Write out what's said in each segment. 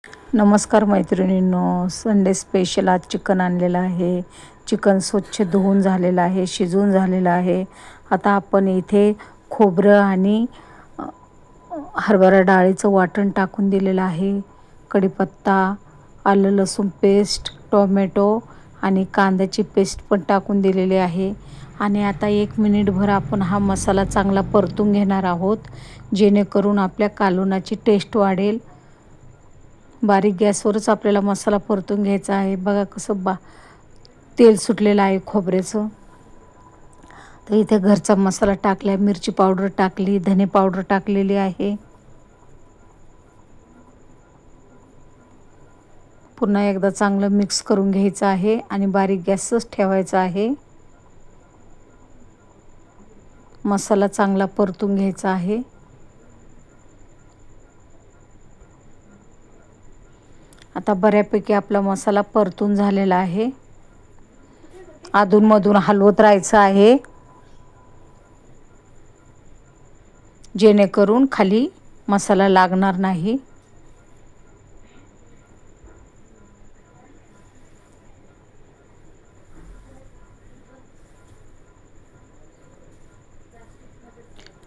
नमस्कार मैत्रिणींनो, Sunday special आज चिकन आणलेलं आहे. चिकन स्वच्छ धुवून झालेलं आहे, शिजवून झालेलं आहे. आता आपण इथे खोबरं आणि हरभरा डाळीचं वाटण टाकून दिलेलं आहे. कढीपत्ता, आलं लसूण पेस्ट, टोमॅटो आणि कांद्याची पेस्ट पण टाकून दिलेली आहे. आणि आता 1 मिनिटभर आपण हा मसाला चांगला परतून घेणार आहोत, जेणेकरून आपल्या कालवणाची टेस्ट वाढेल. बारीक गॅसवरच आपल्याला मसाला परतून घ्यायचा आहे. बघा कसं तेल सुटलेलं आहे खोबऱ्याचं. तर इथे घरचा मसाला टाकला आहे, मिरची पावडर टाकली, धने पावडर टाकलेली आहे. पुन्हा एकदा चांगलं मिक्स करून घ्यायचं आहे आणि बारीक गॅसच ठेवायचा आहे. मसाला चांगला परतून घ्यायचा आहे. आता बऱ्यापैकी आपला मसाला परतून झालेला आहे. अधूनमधून हलवत राहायचं आहे, जेणेकरून खाली मसाला लागणार नाही.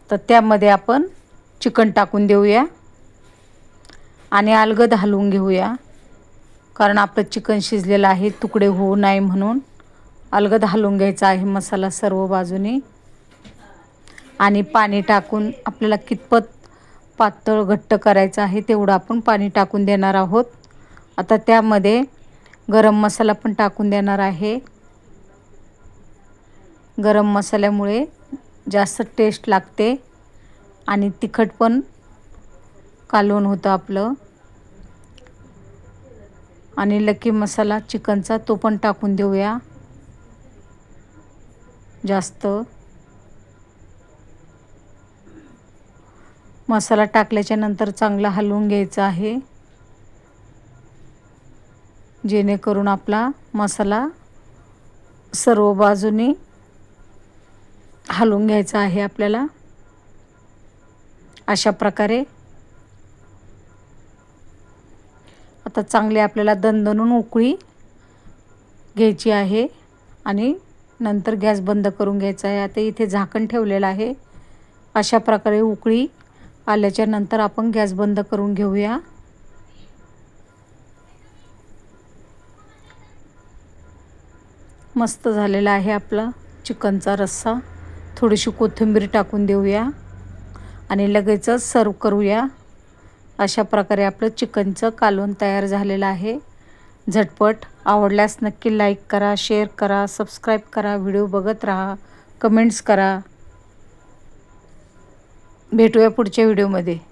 तर त्यामध्ये आपण चिकन टाकून देऊया आणि अलगद हलवून घेऊया, कारण आपलं चिकन शिजलेलं आहे, तुकडे होऊ नये म्हणून अलगद हलवून घ्यायचा आहे मसाला सर्व बाजूने. आणि पाणी टाकून आपल्याला कितपत पातळ घट्ट करायचं आहे तेवढं आपण पाणी टाकून देणार आहोत. आता त्यामध्ये गरम मसाला पण टाकून देणार आहे. गरम मसाल्यामुळे जास्त टेस्ट लागते आणि तिखट पण कालवण होतं आपलं. आणि लकी मसाला चिकनचा तो पण टाकून देऊया जास्त. मसाला टाकल्याच्या नंतर चांगला हलवून घ्यायचा आहे, जेणेकरून आपला मसाला सर्व बाजूनी हलवून घ्यायचा आहे आपल्याला. अशा प्रकारे आता चांगले आपल्याला दणदणून उकळी घ्यायची आहे आणि नंतर गॅस बंद करून घ्यायचा आहे. आता इथे झाकण ठेवलेलं आहे. अशा प्रकारे उकळी आल्याच्या नंतर आपण गॅस बंद करून घेऊया. मस्त झालेला आहे आपला चिकनचा रस्सा. थोडीशी कोथिंबीर टाकून देऊया आणि लगेचच सर्व करूया. अशा प्रकारे आपलं चिकनचं कालवण तयार झालेलं आहे. झटपट. आवडल्यास नक्की लाईक करा, शेअर करा, सबस्क्राईब करा, व्हिडिओ बघत राहा, कमेंट्स करा. भेटूया पुढच्या व्हिडिओमध्ये.